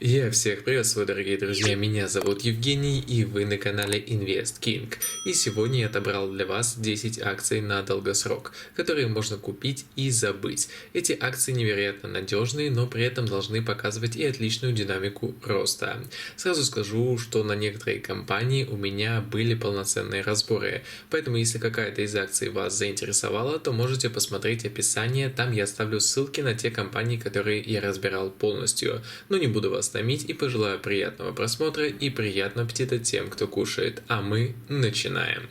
Я всех приветствую, дорогие друзья, меня зовут Евгений, и вы на канале Invest King. И сегодня я отобрал для вас 10 акций на долгосрок, которые можно купить и забыть. Эти акции невероятно надежные, но при этом должны показывать и отличную динамику роста. Сразу скажу, что на некоторые компании у меня были полноценные разборы, поэтому если какая-то из акций вас заинтересовала, то можете посмотреть описание, там я оставлю ссылки на те компании, которые я разбирал полностью. Но не буду вас томить и пожелаю приятного просмотра и приятного аппетита тем, кто кушает, а мы начинаем.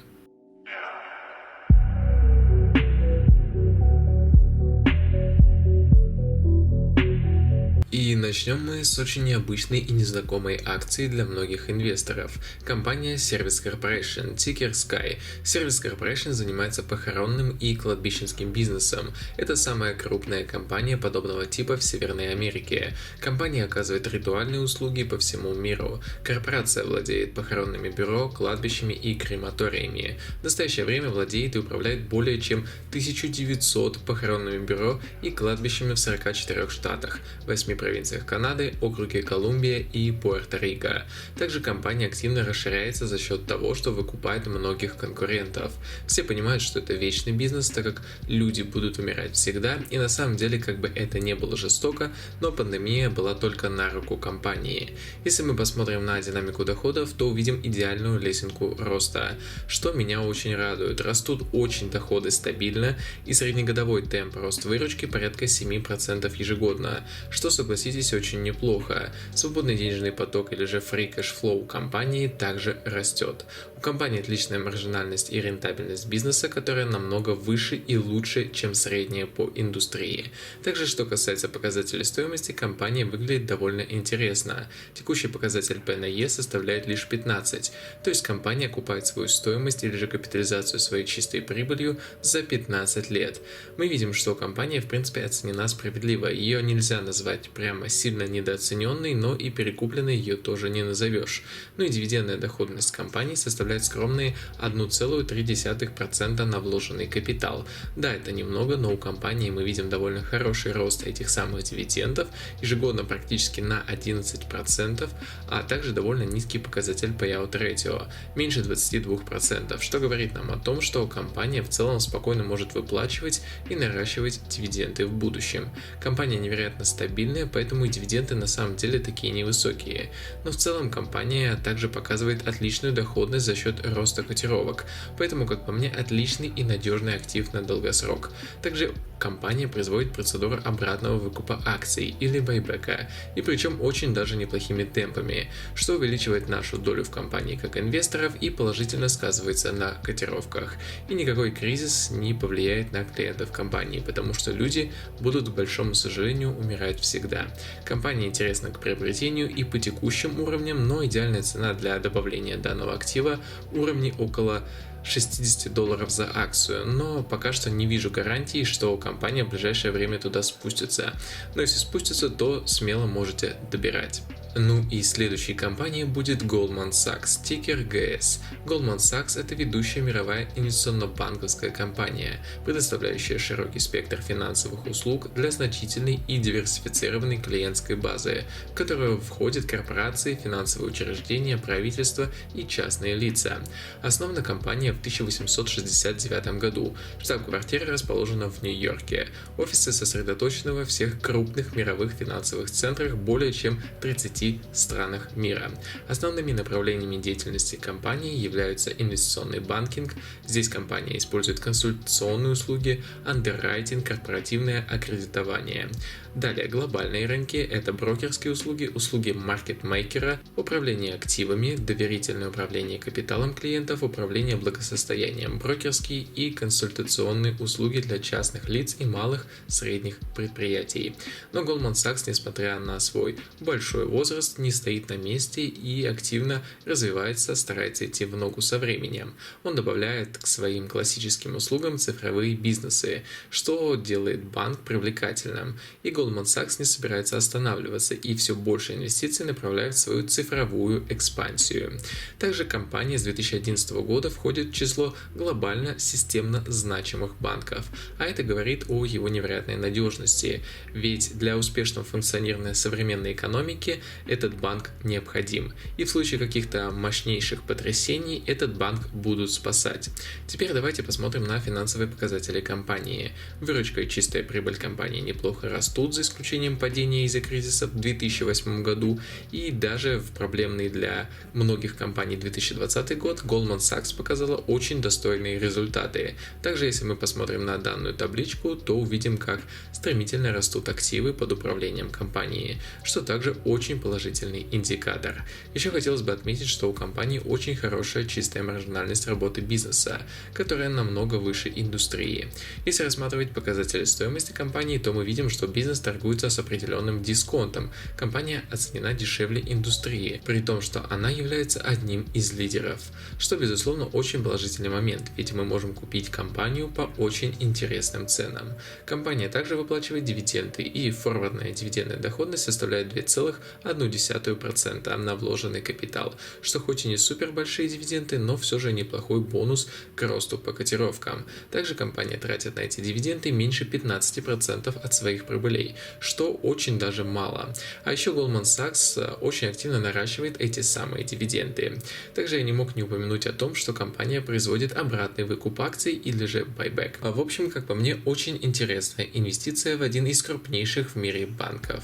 И начнем мы с очень необычной и незнакомой акции для многих инвесторов. Компания Service Corporation, тикер SKY. Service Corporation занимается похоронным и кладбищенским бизнесом. Это самая крупная компания подобного типа в Северной Америке. Компания оказывает ритуальные услуги по всему миру. Корпорация владеет похоронными бюро, кладбищами и крематориями. В настоящее время владеет и управляет более чем 1900 похоронными бюро и кладбищами в 44 штатах, 8 провинциях Канады, округе Колумбия и Пуэрто-Рико. Также компания активно расширяется за счет того, что выкупает многих конкурентов. Все понимают, что это вечный бизнес, так как люди будут умирать всегда, и на самом деле, как бы это не было жестоко, но пандемия была только на руку компании. Если мы посмотрим на динамику доходов, то увидим идеальную лесенку роста, что меня очень радует. Растут очень доходы стабильно, и среднегодовой темп роста выручки порядка 7% ежегодно, что, согласитесь, очень неплохо. Свободный денежный поток или же free cash flow компании также растет. У компании отличная маржинальность и рентабельность бизнеса, которая намного выше и лучше, чем средняя по индустрии. Также, что касается показателей стоимости, компания выглядит довольно интересно. Текущий показатель P на E составляет лишь 15, то есть компания окупает свою стоимость или же капитализацию своей чистой прибылью за 15 лет. Мы видим, что компания в принципе оценена справедливо, ее нельзя назвать прямо сильно недооцененной, но и перекупленной ее тоже не назовешь. Ну и дивидендная доходность компании составляет скромные 1,3% на вложенный капитал. Да, это немного, но у компании мы видим довольно хороший рост этих самых дивидендов, ежегодно практически на 11%, а также довольно низкий показатель payout ratio, меньше 22%, что говорит нам о том, что компания в целом спокойно может выплачивать и наращивать дивиденды в будущем. Компания невероятно стабильная, поэтому и дивиденды на самом деле такие невысокие. Но в целом компания также показывает отличную доходность за счет роста котировок, поэтому, как по мне, отличный и надежный актив на долгосрок. Также компания производит процедуру обратного выкупа акций или байбека, и причем очень даже неплохими темпами, что увеличивает нашу долю в компании как инвесторов и положительно сказывается на котировках. И никакой кризис не повлияет на клиентов компании, потому что люди будут, к большому сожалению, умирать всегда. Компания интересна к приобретению и по текущим уровням, но идеальная цена для добавления данного актива уровни около $60 за акцию, но пока что не вижу гарантии, что компания в ближайшее время туда спустится. Но если спустится, то смело можете добирать. Ну и следующей компанией будет Goldman Sachs, тикер GS. Goldman Sachs – это ведущая мировая инвестиционно-банковская компания, предоставляющая широкий спектр финансовых услуг для значительной и диверсифицированной клиентской базы, в которую входят корпорации, финансовые учреждения, правительства и частные лица. Основана компания в 1869 году. Штаб-квартира расположена в Нью-Йорке. Офисы сосредоточены во всех крупных мировых финансовых центрах более чем 30 странах мира. Основными направлениями деятельности компании являются инвестиционный банкинг. Здесь компания использует консультационные услуги, андеррайтинг, корпоративное аккредитование. Далее глобальные рынки – это брокерские услуги, услуги маркетмейкера, управление активами, доверительное управление капиталом клиентов, управление благосостоянием, брокерские и консультационные услуги для частных лиц и малых средних предприятий. Но Goldman Sachs, несмотря на свой большой возраст, не стоит на месте и активно развивается, старается идти в ногу со временем. Он добавляет к своим классическим услугам цифровые бизнесы, что делает банк привлекательным. И Goldman Sachs не собирается останавливаться и все больше инвестиций направляет в свою цифровую экспансию. Также компания с 2011 года входит в число глобально системно значимых банков, а это говорит о его невероятной надежности, ведь для успешного функционирования современной экономики этот банк необходим, и в случае каких-то мощнейших потрясений этот банк будут спасать. Теперь давайте посмотрим на финансовые показатели компании. Выручка и чистая прибыль компании неплохо растут, за исключением падения из-за кризиса в 2008 году, и даже в проблемный для многих компаний 2020 год Goldman Sachs показала очень достойные результаты. Также, если мы посмотрим на данную табличку, то увидим, как стремительно растут активы под управлением компании, что также очень положительный индикатор. Еще хотелось бы отметить, что у компании очень хорошая чистая маржинальность работы бизнеса, которая намного выше индустрии. Если рассматривать показатели стоимости компании, то мы видим, что бизнес торгуется с определенным дисконтом. Компания оценена дешевле индустрии, при том, что она является одним из лидеров, что, безусловно, очень положительный момент, ведь мы можем купить компанию по очень интересным ценам. Компания также выплачивает дивиденды, и форвардная дивидендная доходность составляет 2,1% на вложенный капитал, что хоть и не супер большие дивиденды, но все же неплохой бонус к росту по котировкам. Также компания тратит на эти дивиденды меньше 15% от своих прибылей, что очень даже мало. А еще Goldman Sachs очень активно наращивает эти самые дивиденды. Также я не мог не упомянуть о том, что компания производит обратный выкуп акций или же байбек. В общем, как по мне, очень интересная инвестиция в один из крупнейших в мире банков.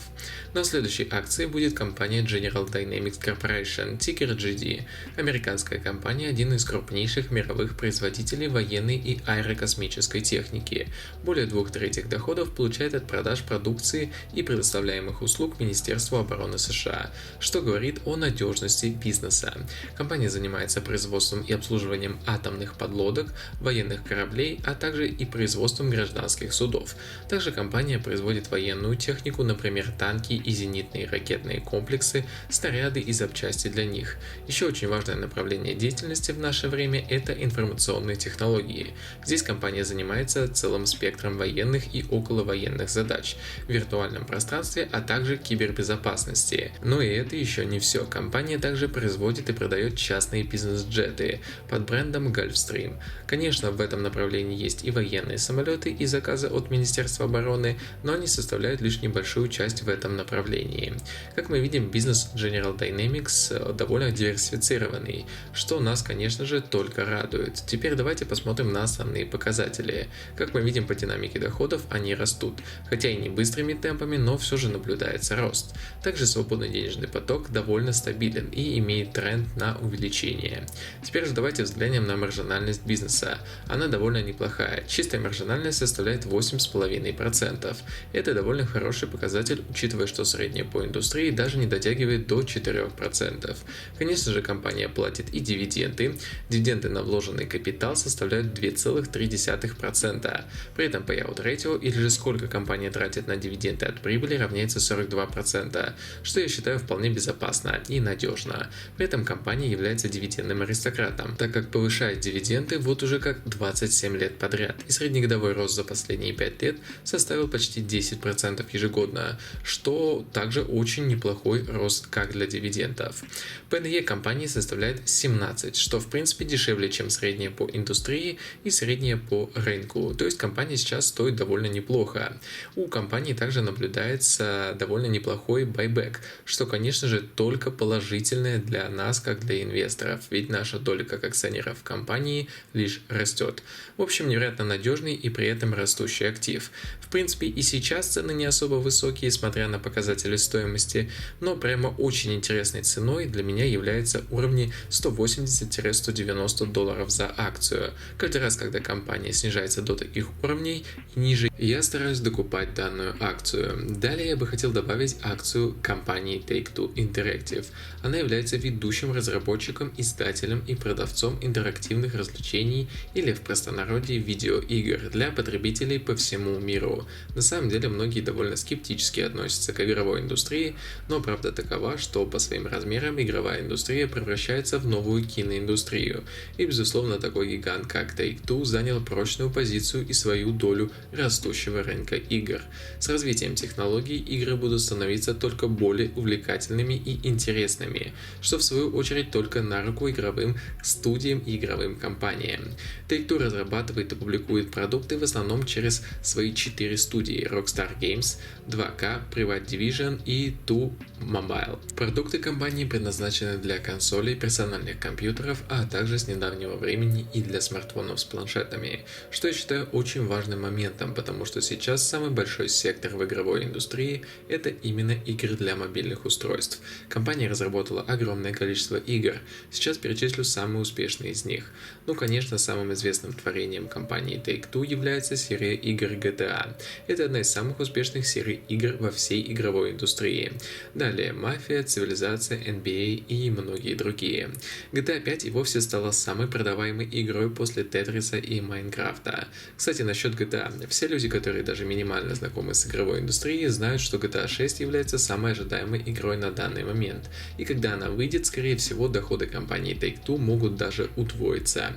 На следующей акции будет компания General Dynamics Corporation, тикер GD. Американская компания – один из крупнейших мировых производителей военной и аэрокосмической техники. Более 2/3 доходов получает от продаж продукции и предоставляемых услуг Министерству обороны США, что говорит о надежности бизнеса. Компания занимается производством и обслуживанием атомных подлодок, военных кораблей, а также и производством гражданских судов. Также компания производит военную технику, например, танки и зенитные ракетные комплексы, снаряды и запчасти для них. Еще очень важное направление деятельности в наше время – это информационные технологии. Здесь компания занимается целым спектром военных и околовоенных задач в виртуальном пространстве, а также кибербезопасности. Но и это еще не все. Компания также производит и продает частные бизнес-джеты под брендом Gulfstream. Конечно, в этом направлении есть и военные самолеты, и заказы от Министерства обороны, но они составляют лишь небольшую часть в этом направлении. Как мы видим, бизнес General Dynamics довольно диверсифицированный, что нас, конечно же, только радует. Теперь давайте посмотрим на основные показатели. Как мы видим по динамике доходов, они растут, хотя и не быстрыми темпами, но все же наблюдается рост. Также свободный денежный поток довольно стабилен и имеет тренд на увеличение. Теперь же давайте взглянем на маржинальность бизнеса. Она довольно неплохая. Чистая маржинальность составляет 8,5%. Это довольно хороший показатель, учитывая, что средняя по индустрии даже не дотягивает до 4%. Конечно же, компания платит и дивиденды. Дивиденды на вложенный капитал составляют 2,3%. При этом payout ratio, или же сколько компания тратит на дивиденды от прибыли, равняется 42%, что я считаю вполне безопасно и надежно. При этом компания является дивидендным аристократом, так как повышает дивиденды вот уже как 27 лет подряд, и среднегодовой рост за последние 5 лет составил почти 10% ежегодно, что также очень неплохой рост как для дивидендов. PNE компании составляет 17, что в принципе дешевле, чем средняя по индустрии и средняя по рынку, то есть компания сейчас стоит довольно неплохо. У компании также наблюдается довольно неплохой байбек, что, конечно же, только положительное для нас, как для инвесторов, ведь наша доля как акционеров в компании лишь растет. В общем, невероятно надежный и при этом растущий актив. В принципе, и сейчас цены не особо высокие, смотря на показатели стоимости, но прямо очень интересной ценой для меня являются уровни $180-190 за акцию. Каждый раз, когда компания снижается до таких уровней и ниже, я стараюсь докупать данную акцию. Далее я бы хотел добавить акцию компании Take-Two Interactive. Она является ведущим разработчиком, издателем и продавцом интерактивных развлечений или в простонародье видеоигр для потребителей по всему миру. На самом деле многие довольно скептически относятся к игровой индустрии, но правда такова, что по своим размерам игровая индустрия превращается в новую киноиндустрию. И безусловно такой гигант как Take-Two занял прочную позицию и свою долю растущего рынка игр. С развитием технологий игры будут становиться только более увлекательными и интересными, что в свою очередь только на руку игровым студиям и игровым компаниям. Take-Two разрабатывает и публикует продукты в основном через свои 4 студии: Rockstar Games, 2K, Private Division и 2 Mobile. Продукты компании предназначены для консолей, персональных компьютеров, а также с недавнего времени и для смартфонов с планшетами, что я считаю очень важным моментом, потому что сейчас самый большой сектор в игровой индустрии – это именно игры для мобильных устройств. Компания разработала огромное количество игр, сейчас перечислю самые успешные из них. Ну, конечно, самым известным творением компании Take-Two является серия игр GTA. Это одна из самых успешных серий игр во всей игровой индустрии. Далее Мафия, Цивилизация, NBA и многие другие. GTA 5 и вовсе стала самой продаваемой игрой после Тетриса и Майнкрафта. Кстати, насчет GTA. Все люди, которые даже минимально знакомы с игровой индустрией, знают, что GTA 6 является самой ожидаемой игрой на данный момент. И когда она выйдет, скорее всего, доходы компании Take-Two могут даже удвоиться.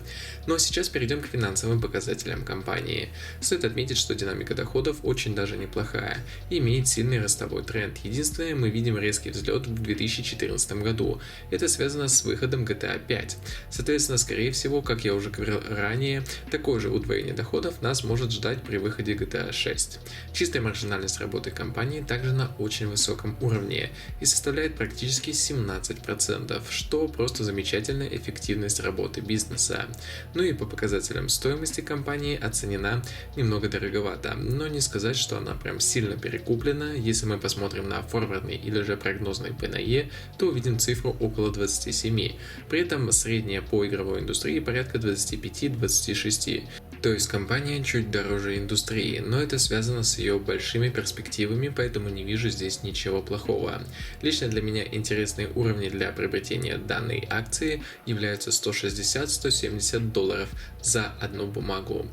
Ну а сейчас перейдем к финансовым показателям компании. Стоит отметить, что динамика доходов очень даже неплохая и имеет сильный ростовой тренд. Единственное, мы видим резкий взлет в 2014 году. Это связано с выходом GTA 5. Соответственно, скорее всего, как я уже говорил ранее, такое же удвоение доходов нас может ждать при выходе GTA 6. Чистая маржинальность работы компании также на очень высоком уровне и составляет практически 17%, что просто замечательная эффективность работы бизнеса. Ну и по показателям стоимости компании оценена немного дороговато, но не сказать, что она прям сильно перекуплена. Если мы посмотрим на форвардный или же прогнозный P/E, то увидим цифру около 27. При этом средняя по игровой индустрии порядка 25-26. То есть компания чуть дороже индустрии, но это связано с ее большими перспективами, поэтому не вижу здесь ничего плохого. Лично для меня интересные уровни для приобретения данной акции являются $160-170 за одну бумагу.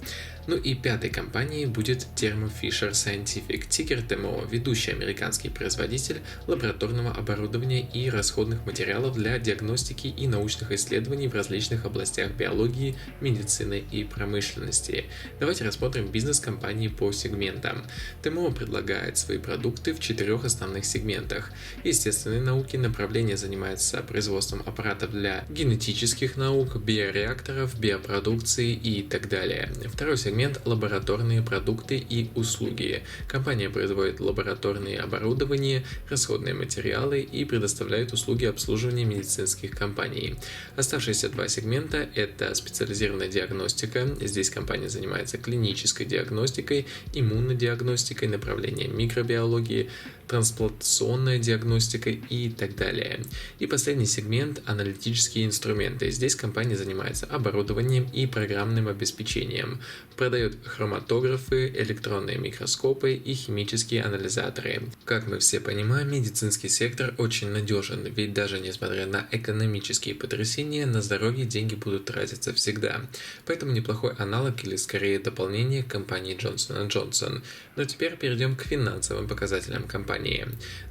Ну и пятой компанией будет Thermo Fisher Scientific, тикер ТМО, ведущий американский производитель лабораторного оборудования и расходных материалов для диагностики и научных исследований в различных областях биологии, медицины и промышленности. Давайте рассмотрим бизнес компании по сегментам. ТМО предлагает свои продукты в 4 основных сегментах. Естественные науки, направление занимается производством аппаратов для генетических наук, биореакторов, биопродукции и так далее. Второй сегмент – лабораторные продукты и услуги. Компания производит лабораторные оборудование, расходные материалы и предоставляет услуги обслуживания медицинских компаний. Оставшиеся два сегмента – это специализированная диагностика. Здесь компания занимается клинической диагностикой, иммунодиагностикой, направлением микробиологии, трансплантационной диагностикой и так далее. И последний сегмент – аналитические инструменты. Здесь компания занимается оборудованием и программным обеспечением. Продает хроматографы, электронные микроскопы и химические анализаторы. Как мы все понимаем, медицинский сектор очень надежен, ведь даже несмотря на экономические потрясения, на здоровье деньги будут тратиться всегда. Поэтому неплохой аналог или скорее дополнение к компании Johnson & Johnson. Но теперь перейдем к финансовым показателям компании.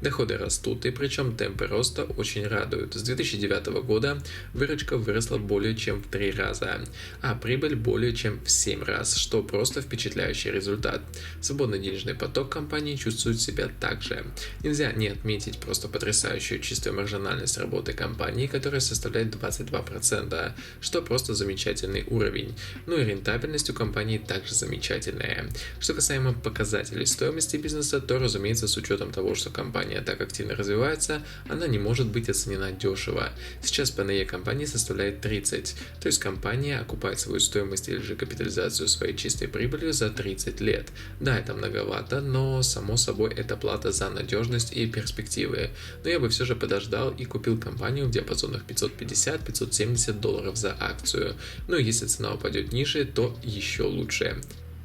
Доходы растут, и причем темпы роста очень радуют. С 2009 года выручка выросла более чем в 3 раза, а прибыль более чем в 7 раз, что просто впечатляющий результат. Свободный денежный поток компании чувствует себя также. Нельзя не отметить просто потрясающую чистую маржинальность работы компании, которая составляет 22%, что просто замечательный уровень. Ну и рентабельность у компании также замечательная. Что касаемо показателей стоимости бизнеса, то, разумеется, с учетом того, что компания так активно развивается, она не может быть оценена дешево. Сейчас P/E компании составляет 30, то есть компания окупает свою стоимость или же капитализацию своей чистой прибылью за 30 лет. Да, это многовато, но само собой это плата за надежность и перспективы. Но я бы все же подождал и купил компанию в диапазонах $550-570 за акцию. Ну и если цена упадет ниже, то еще лучше.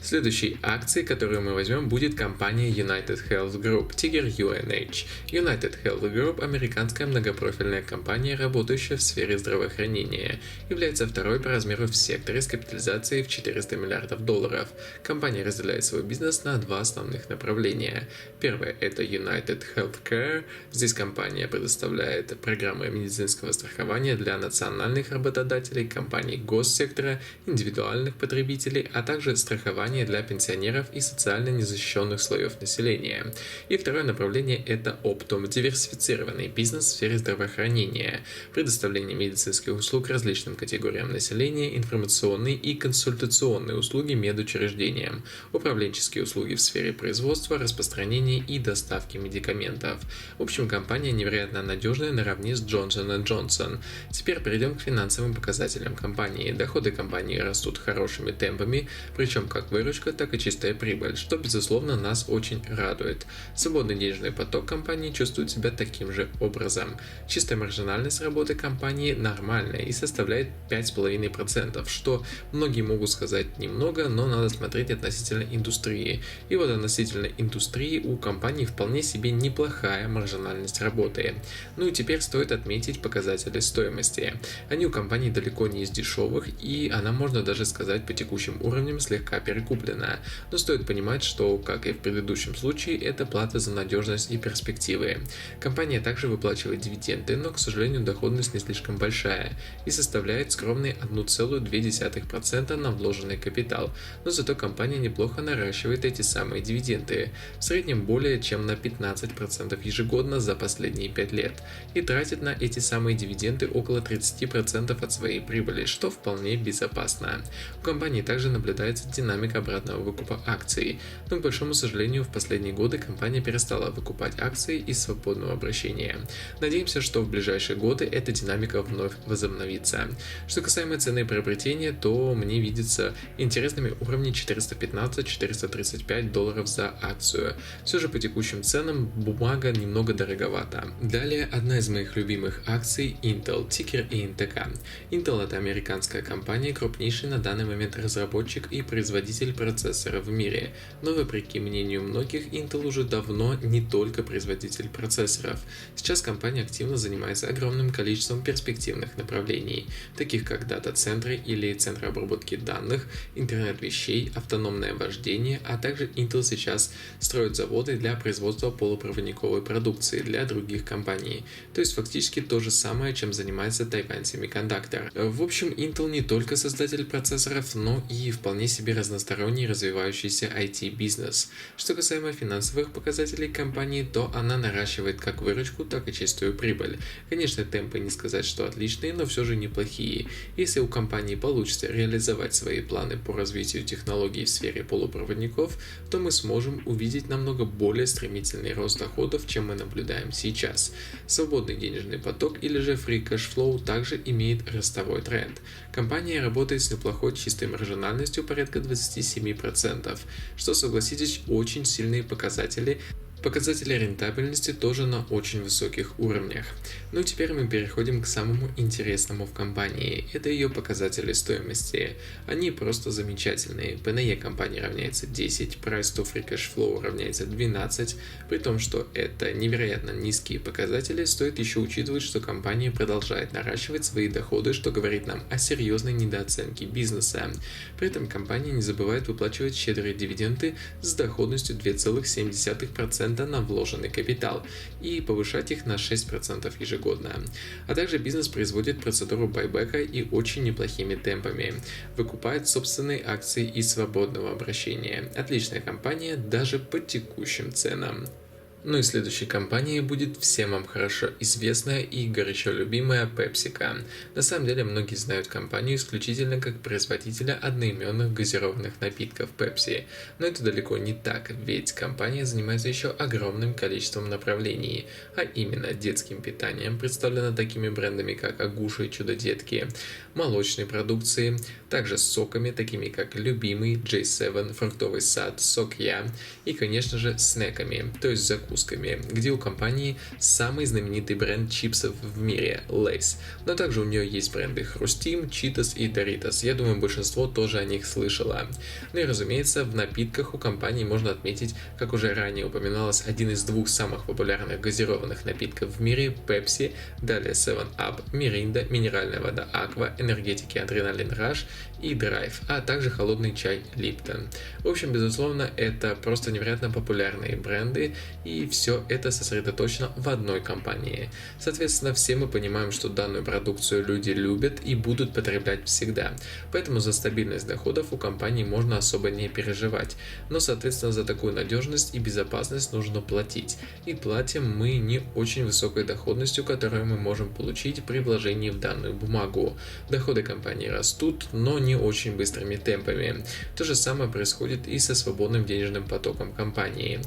Следующей акцией, которую мы возьмем, будет компания United Health Group, тикер UNH. United Health Group – американская многопрофильная компания, работающая в сфере здравоохранения, является второй по размеру в секторе с капитализацией в $400 миллиардов. Компания разделяет свой бизнес на два основных направления. Первое – это United Healthcare. Здесь компания предоставляет программы медицинского страхования для национальных работодателей, компаний госсектора, индивидуальных потребителей, а также страхование компания для пенсионеров и социально незащищенных слоев населения. И второе направление – это Optum – диверсифицированный бизнес в сфере здравоохранения, предоставление медицинских услуг различным категориям населения, информационные и консультационные услуги медучреждениям, управленческие услуги в сфере производства, распространения и доставки медикаментов. В общем, компания невероятно надежная наравне с Johnson & Johnson. Теперь перейдем к финансовым показателям компании. Доходы компании растут хорошими темпами, причем как выручка, так и чистая прибыль, что безусловно нас очень радует. Свободный денежный поток компании чувствует себя таким же образом. Чистая маржинальность работы компании нормальная и составляет 5,5%, что многие могут сказать немного, но надо смотреть относительно индустрии. И вот относительно индустрии у компании вполне себе неплохая маржинальность работы. Ну и теперь стоит отметить показатели стоимости. Они у компании далеко не из дешевых, и она, можно даже сказать, по текущим уровням слегка перекуплена. Но стоит понимать, что, как и в предыдущем случае, это плата за надежность и перспективы. Компания также выплачивает дивиденды, но, к сожалению, доходность не слишком большая и составляет скромные 1,2% на вложенный капитал, но зато компания неплохо наращивает эти самые дивиденды, в среднем более чем на 15% ежегодно за последние 5 лет, и тратит на эти самые дивиденды около 30% от своей прибыли, что вполне безопасно. У компании также наблюдается динамика обратного выкупа акций, но, к большому сожалению, в последние годы компания перестала выкупать акции из свободного обращения. Надеемся, что в ближайшие годы эта динамика вновь возобновится. Что касаемо цены приобретения, то мне видится интересными уровни $415-435 за акцию. Все же по текущим ценам бумага немного дороговата. Далее одна из моих любимых акций Intel, тикер INTK. Intel — это американская компания, крупнейший на данный момент разработчик и производитель процессоров в мире. Но вопреки мнению многих, Intel уже давно не только производитель процессоров. Сейчас компания активно занимается огромным количеством перспективных направлений, таких как дата-центры или центры обработки данных, интернет вещей, автономное вождение, а также Intel сейчас строит заводы для производства полупроводниковой продукции для других компаний. То есть фактически то же самое, чем занимается Taiwan Semiconductor. В общем, Intel не только создатель процессоров, но и вполне себе разносторонний развивающийся IT-бизнес. Что касаемо финансовых показателей компании, то она наращивает как выручку, так и чистую прибыль. Конечно, темпы не сказать, что отличные, но все же неплохие. Если у компании получится реализовать свои планы по развитию технологий в сфере полупроводников, то мы сможем увидеть намного более стремительный рост доходов, чем мы наблюдаем сейчас. Свободный денежный поток или же free cash flow также имеет ростовой тренд. Компания работает с неплохой чистой маржинальностью порядка 27%, что, согласитесь, очень сильные показатели. Показатели рентабельности тоже на очень высоких уровнях. Ну и теперь мы переходим к самому интересному в компании. Это ее показатели стоимости. Они просто замечательные. P/E компании равняется 10, Price to Free Cash Flow равняется 12. При том, что это невероятно низкие показатели, стоит еще учитывать, что компания продолжает наращивать свои доходы, что говорит нам о серьезной недооценке бизнеса. При этом компания не забывает выплачивать щедрые дивиденды с доходностью 2,7% на вложенный капитал и повышать их на 6% ежегодно. А также бизнес производит процедуру байбека и очень неплохими темпами. Выкупает собственные акции из свободного обращения. Отличная компания даже по текущим ценам. Ну и следующей компанией будет всем вам хорошо известная и горячо любимая PepsiCo. На самом деле многие знают компанию исключительно как производителя одноименных газированных напитков Pepsi. Но это далеко не так, ведь компания занимается еще огромным количеством направлений, а именно детским питанием, представлено такими брендами как Агуша и Чудо-детки, молочной продукции, также соками, такими как Любимый, J7, Фруктовый сад, Сок Я и, конечно же, снеками, то есть закусками, где у компании самый знаменитый бренд чипсов в мире – Lay's. Но также у нее есть бренды Хрустим, Cheetos и Doritos. Я думаю, большинство тоже о них слышало. Ну и разумеется, в напитках у компании можно отметить, как уже ранее упоминалось, один из двух самых популярных газированных напитков в мире – Pepsi, далее 7-Up, Mirinda, минеральная вода Aqua, энергетики Adrenaline Rush и Drive, а также холодный чай Lipton. В общем, безусловно, это просто невероятно популярные бренды, и и все это сосредоточено в одной компании. Соответственно, все мы понимаем, что данную продукцию люди любят и будут потреблять всегда, поэтому за стабильность доходов у компании можно особо не переживать, но, соответственно, за такую надежность и безопасность нужно платить, и платим мы не очень высокой доходностью, которую мы можем получить при вложении в данную бумагу. Доходы компании растут, но не очень быстрыми темпами. То же самое происходит и со свободным денежным потоком компании.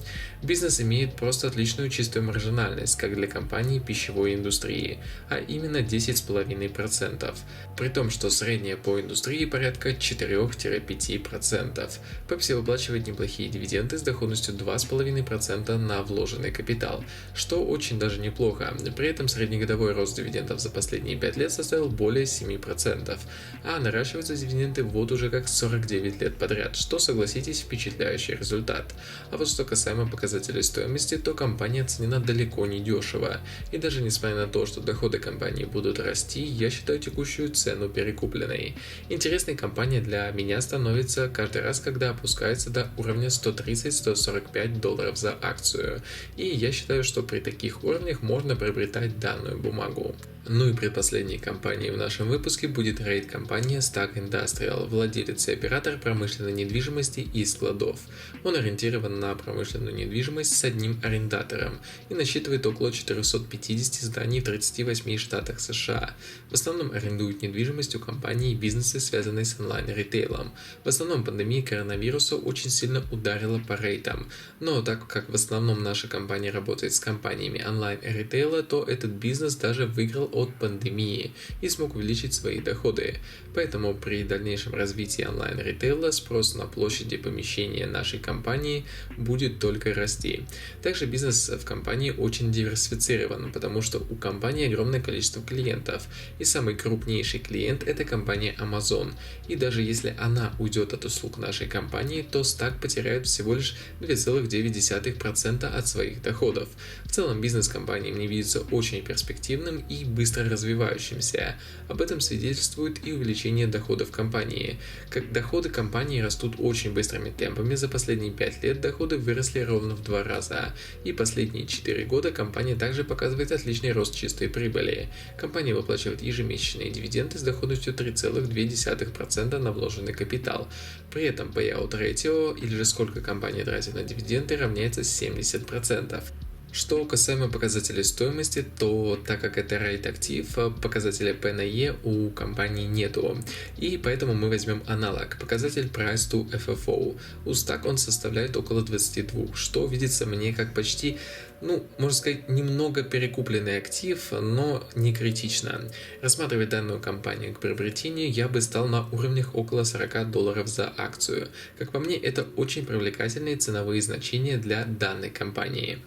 Бизнес имеет просто отличную чистую маржинальность, как для компаний пищевой индустрии, а именно 10,5%, при том, что средняя по индустрии порядка 4-5%. Pepsi выплачивает неплохие дивиденды с доходностью 2,5% на вложенный капитал, что очень даже неплохо. При этом среднегодовой рост дивидендов за последние 5 лет составил более 7%, а наращиваются дивиденды вот уже как 49 лет подряд, что, согласитесь, впечатляющий результат. А вот что касаемо показателей стоимости, то компания оценена далеко не дешево, и даже несмотря на то, что доходы компании будут расти, я считаю текущую цену перекупленной. Интересной компания для меня становится каждый раз, когда опускается до уровня $130-145 за акцию, и я считаю, что при таких уровнях можно приобретать данную бумагу. Ну и предпоследней компанией в нашем выпуске будет рейд-компания Stack Industrial, владелец и оператор промышленной недвижимости и складов. Он ориентирован на промышленную недвижимость с одним арендатором и насчитывает около 450 зданий в 38 штатах США. В основном арендуют недвижимость у компаний и бизнесы, связанные с онлайн-ритейлом. В основном пандемия коронавируса очень сильно ударила по рейтам, но так как в основном наша компания работает с компаниями онлайн-ритейла, то этот бизнес даже выиграл от пандемии и смог увеличить свои доходы. Поэтому при дальнейшем развитии онлайн-ритейла спрос на площади помещения нашей компании будет только расти. Также бизнес в компании очень диверсифицирован, потому что у компании огромное количество клиентов, и самый крупнейший клиент — это компания Amazon. И даже если она уйдет от услуг нашей компании, то Stack потеряет всего лишь 2,9% от своих доходов. В целом бизнес компании мне видится очень перспективным и быстро развивающимся. Об этом свидетельствует и увеличение доходов компании. Как доходы компании растут очень быстрыми темпами, за последние 5 лет доходы выросли ровно в 2 раза, и последние 4 года компания также показывает отличный рост чистой прибыли. Компания выплачивает ежемесячные дивиденды с доходностью 3,2% на вложенный капитал. При этом payout ratio, или же сколько компания тратит на дивиденды, равняется 70%. Что касаемо показателей стоимости, то так как это REIT актив, показателя P на E у компании нету, и поэтому мы возьмем аналог, показатель Price to FFO. У Stack он составляет около 22, что видится мне как почти, можно сказать, немного перекупленный актив, но не критично. Рассматривать данную компанию к приобретению я бы стал на уровнях около $40 за акцию. Как по мне, это очень привлекательные ценовые значения для данной компании.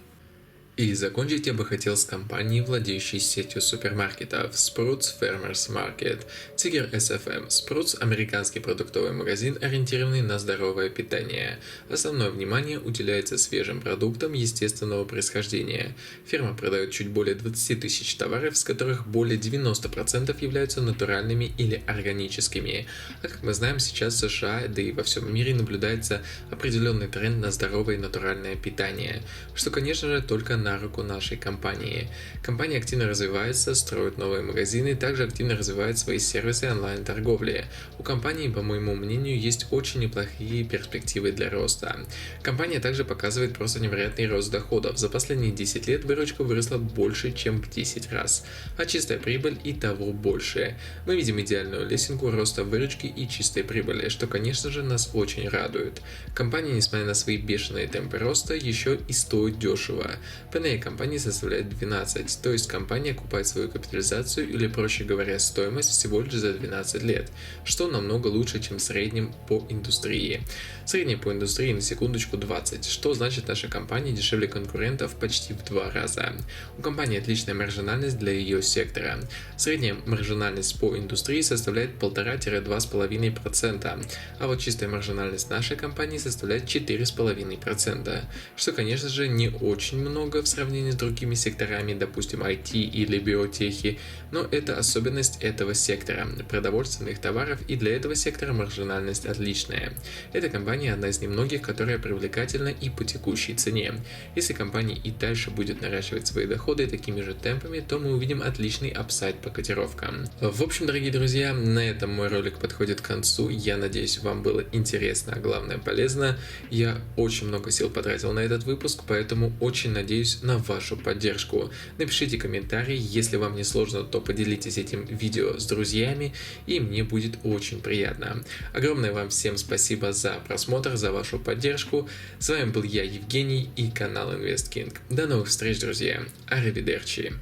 И закончить я бы хотел с компанией, владеющей сетью супермаркетов Sprouts Farmers Market, тикер SFM. Sprouts – американский продуктовый магазин, ориентированный на здоровое питание. Основное внимание уделяется свежим продуктам естественного происхождения. Фирма продает чуть более 20 тысяч товаров, с которых более 90% являются натуральными или органическими. А как мы знаем, сейчас в США, да и во всем мире наблюдается определенный тренд на здоровое и натуральное питание, что, конечно же, только на руку нашей компании. Компания активно развивается, строит новые магазины, также активно развивает свои сервисы онлайн-торговли. У компании, по моему мнению, есть очень неплохие перспективы для роста. Компания также показывает просто невероятный рост доходов. За последние 10 лет выручка выросла больше, чем в 10 раз, а чистая прибыль и того больше. Мы видим идеальную лесенку роста выручки и чистой прибыли, что, конечно же, нас очень радует. Компания, несмотря на свои бешеные темпы роста, еще и стоит дешево. P/E компании составляет 12, то есть компания окупает свою капитализацию, или, проще говоря, стоимость всего лишь за 12 лет, что намного лучше, чем в среднем по индустрии. Средняя по индустрии, на секундочку, 20, что значит, наша компания дешевле конкурентов почти в 2 раза. У компании отличная маржинальность для ее сектора. Средняя маржинальность по индустрии составляет 1,5-2,5%, а вот чистая маржинальность нашей компании составляет 4,5%, что, конечно же, не очень много в в сравнении с другими секторами, допустим, IT или биотехи, но это особенность этого сектора – продовольственных товаров, и для этого сектора маржинальность отличная. Эта компания одна из немногих, которая привлекательна и по текущей цене. Если компания и дальше будет наращивать свои доходы такими же темпами, то мы увидим отличный апсайд по котировкам. В общем, дорогие друзья, на этом мой ролик подходит к концу. Я надеюсь, вам было интересно, а главное полезно. Я очень много сил потратил на этот выпуск, поэтому очень надеюсь на вашу поддержку. Напишите комментарий, если вам не сложно, то поделитесь этим видео с друзьями, и мне будет очень приятно. Огромное вам всем спасибо за просмотр, за вашу поддержку. С вами был я, Евгений, и канал InvestKing. До новых встреч, друзья. Аривидерчи.